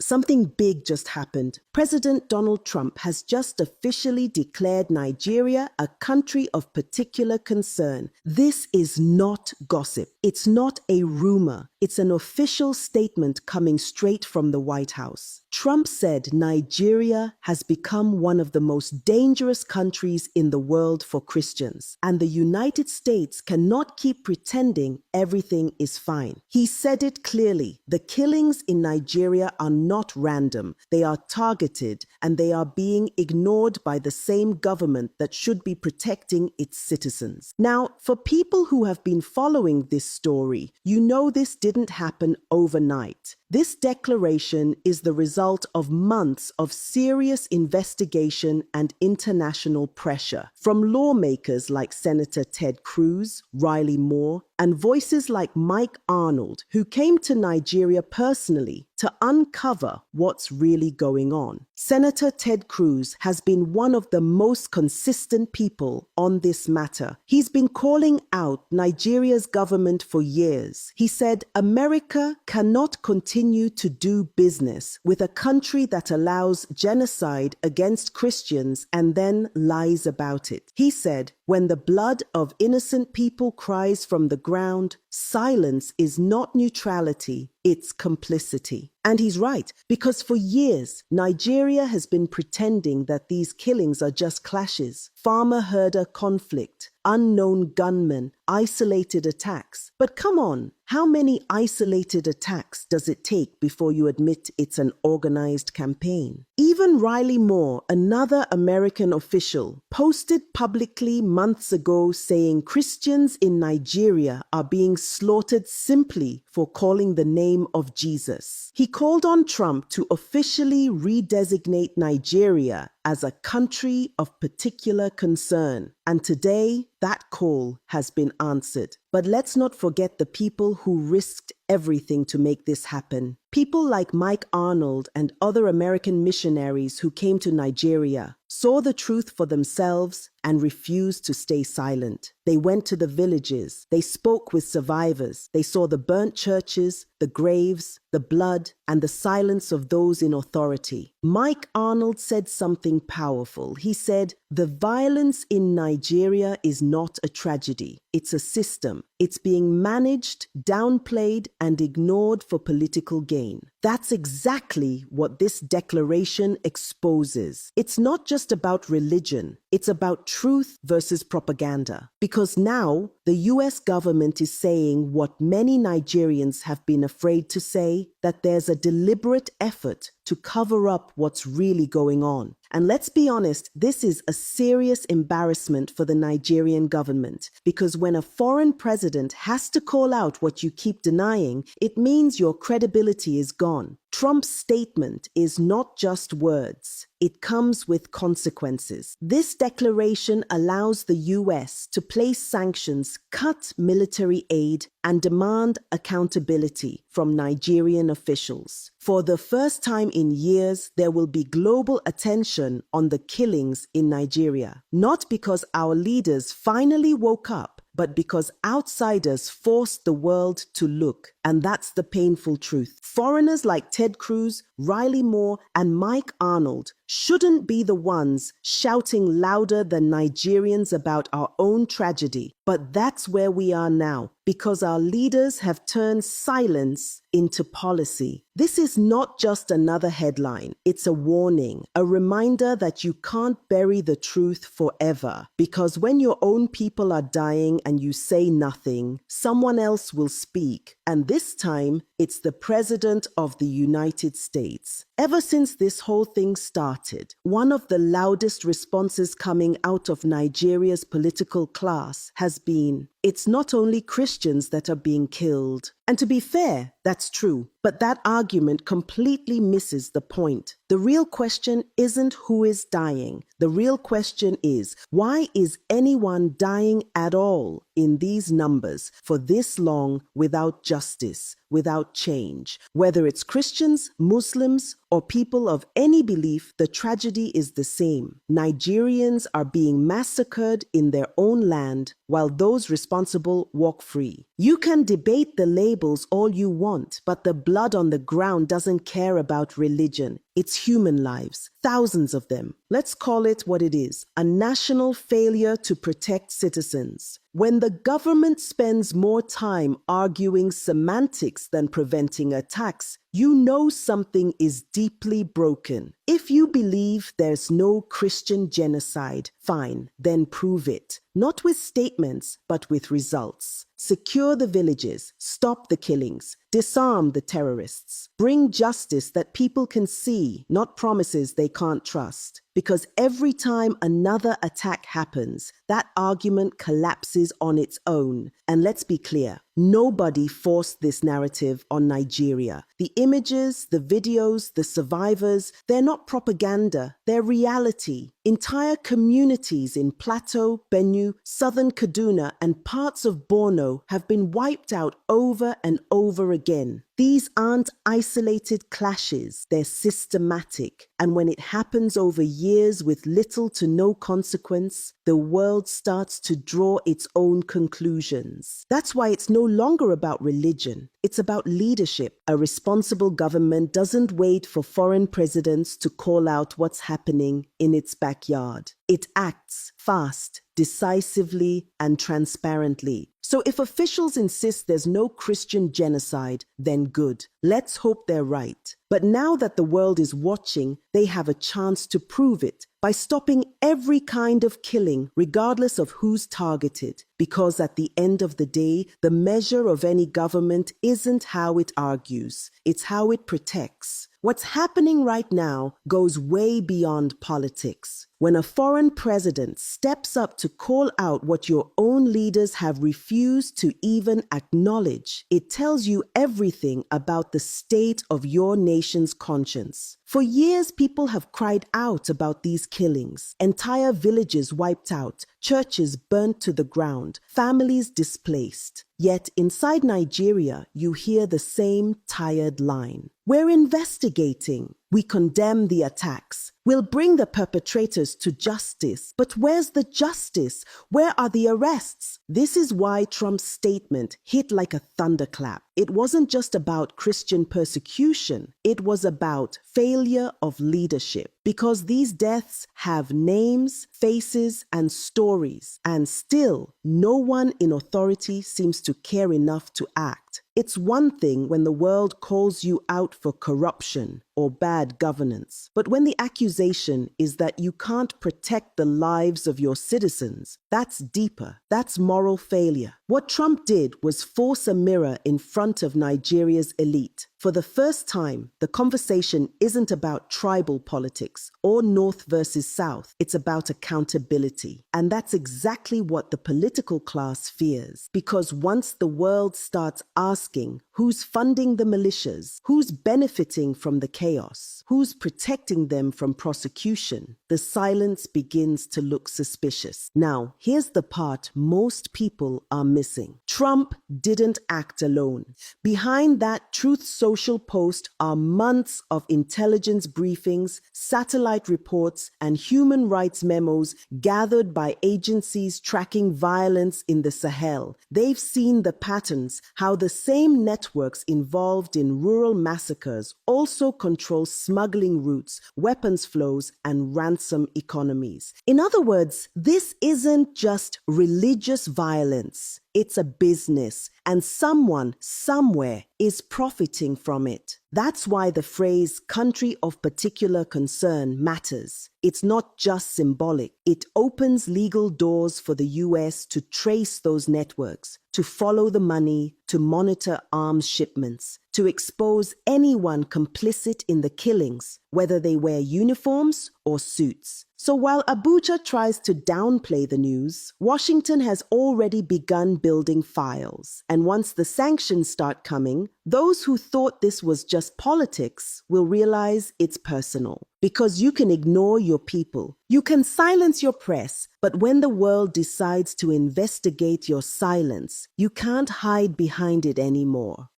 Something big just happened. President Donald Trump has just officially declared Nigeria a country of particular concern. This is not gossip. It's not a rumor. It's an official statement coming straight from the White House. Trump said Nigeria has become one of the most dangerous countries in the world for Christians, and the United States cannot keep pretending everything is fine. He said it clearly. The killings in Nigeria are not random. They are targeted, and they are being ignored by the same government that should be protecting its citizens. Now, for people who have been following this story, you know this didn't happen overnight. This declaration is the result of months of serious investigation and international pressure from lawmakers like Senator Ted Cruz, Riley Moore, and voices like Mike Arnold, who came to Nigeria personally to uncover what's really going on. Senator Ted Cruz has been one of the most consistent people on this matter. He's been calling out Nigeria's government for years. He said, America cannot continue to do business with a country that allows genocide against Christians and then lies about it. He said, when the blood of innocent people cries from the ground, silence is not neutrality, it's complicity. And he's right, because for years, Nigeria has been pretending that these killings are just clashes, farmer-herder conflict, unknown gunmen, isolated attacks. But come on, how many isolated attacks does it take before you admit it's an organized campaign? Even Riley Moore, another American official, posted publicly months ago saying Christians in Nigeria are being slaughtered simply for calling the name of Jesus. He called on Trump to officially redesignate Nigeria as a country of particular concern. And today, that call has been answered. But let's not forget the people who risked everything to make this happen. People like Mike Arnold and other American missionaries who came to Nigeria, saw the truth for themselves and refused to stay silent. They went to the villages, they spoke with survivors, they saw the burnt churches, the graves, the blood, and the silence of those in authority. Mike Arnold said something powerful. He said, the violence in Nigeria is not a tragedy. It's a system. It's being managed, downplayed, and ignored for political gain. That's exactly what this declaration exposes. It's not just about religion. It's about truth versus propaganda. Because now, the US government is saying what many Nigerians have been afraid to say, that there's a deliberate effort to cover up what's really going on. And let's be honest, this is a serious embarrassment for the Nigerian government, because when a foreign president has to call out what you keep denying, it means your credibility is gone. Trump's statement is not just words. It comes with consequences. This declaration allows the US to place sanctions, cut military aid, and demand accountability from Nigerian officials. For the first time in years, there will be global attention on the killings in Nigeria. Not because our leaders finally woke up, but because outsiders forced the world to look. And that's the painful truth. Foreigners like Ted Cruz, Riley Moore, and Mike Arnold shouldn't be the ones shouting louder than Nigerians about our own tragedy. But that's where we are now, because our leaders have turned silence into policy. This is not just another headline. It's a warning, a reminder that you can't bury the truth forever. Because when your own people are dying and you say nothing, someone else will speak. And this time, it's the President of the United States. Ever since this whole thing started, one of the loudest responses coming out of Nigeria's political class has been, it's not only Christians that are being killed. And to be fair, that's true. But that argument completely misses the point. The real question isn't who is dying. The real question is, why is anyone dying at all in these numbers for this long without justice, without change? Whether it's Christians, Muslims, or people of any belief, the tragedy is the same. Nigerians are being massacred in their own land, while those responsible responsible, walk free. You can debate the labels all you want, but the blood on the ground doesn't care about religion. It's human lives, thousands of them. Let's call it what it is, a national failure to protect citizens. When the government spends more time arguing semantics than preventing attacks, you know something is deeply broken. If you believe there's no Christian genocide, fine, then prove it. Not with statements, but with results. Secure the villages, stop the killings, disarm the terrorists. Bring justice that people can see, not promises they can't trust. Because every time another attack happens, that argument collapses on its own. And let's be clear, nobody forced this narrative on Nigeria. The images, the videos, the survivors, they're not propaganda, they're reality. Entire communities in Plateau, Benue, southern Kaduna, and parts of Borno have been wiped out over and over again. These aren't isolated clashes, they're systematic. And when it happens over years with little to no consequence, the world starts to draw its own conclusions. That's why it's no longer about religion. It's about leadership. A responsible government doesn't wait for foreign presidents to call out what's happening in its backyard. It acts fast, decisively, and transparently. So if officials insist there's no Christian genocide, then good. Let's hope they're right. But now that the world is watching, they have a chance to prove it by stopping every kind of killing, regardless of who's targeted. Because at the end of the day, the measure of any government isn't how it argues, it's how it protects. What's happening right now goes way beyond politics. When a foreign president steps up to call out what your own leaders have refused to even acknowledge, it tells you everything about the state of your nation's conscience. For years, people have cried out about these killings. Entire villages wiped out, churches burnt to the ground, families displaced. Yet inside Nigeria, you hear the same tired line. We're investigating. We condemn the attacks. We'll bring the perpetrators to justice. But where's the justice? Where are the arrests? This is why Trump's statement hit like a thunderclap. It wasn't just about Christian persecution. It was about failure of leadership. Because these deaths have names, faces, and stories. And still, no one in authority seems to care enough to act. It's one thing when the world calls you out for corruption or bad governance. But when the accusation is that you can't protect the lives of your citizens, that's deeper. That's moral failure. What Trump did was force a mirror in front of Nigeria's elite. For the first time, the conversation isn't about tribal politics or North versus South. It's about accountability. And that's exactly what the political class fears. Because once the world starts asking who's funding the militias, who's benefiting from the chaos, who's protecting them from prosecution, the silence begins to look suspicious. Now, here's the part most people are missing. Trump didn't act alone. Behind that Truth Social post are months of intelligence briefings, satellite reports, and human rights memos gathered by agencies tracking violence in the Sahel. They've seen the patterns, how the same networks involved in rural massacres also control smuggling routes, weapons flows, and ransom economies. In other words, this isn't just religious violence. It's a business, and someone, somewhere, is profiting from it. That's why the phrase country of particular concern matters. It's not just symbolic. It opens legal doors for the US to trace those networks, to follow the money, to monitor arms shipments, to expose anyone complicit in the killings, whether they wear uniforms or suits. So while Abuja tries to downplay the news, Washington has already begun building files. And once the sanctions start coming, those who thought this was just politics will realize it's personal. Because you can ignore your people, you can silence your press, but when the world decides to investigate your silence, you can't hide behind it anymore.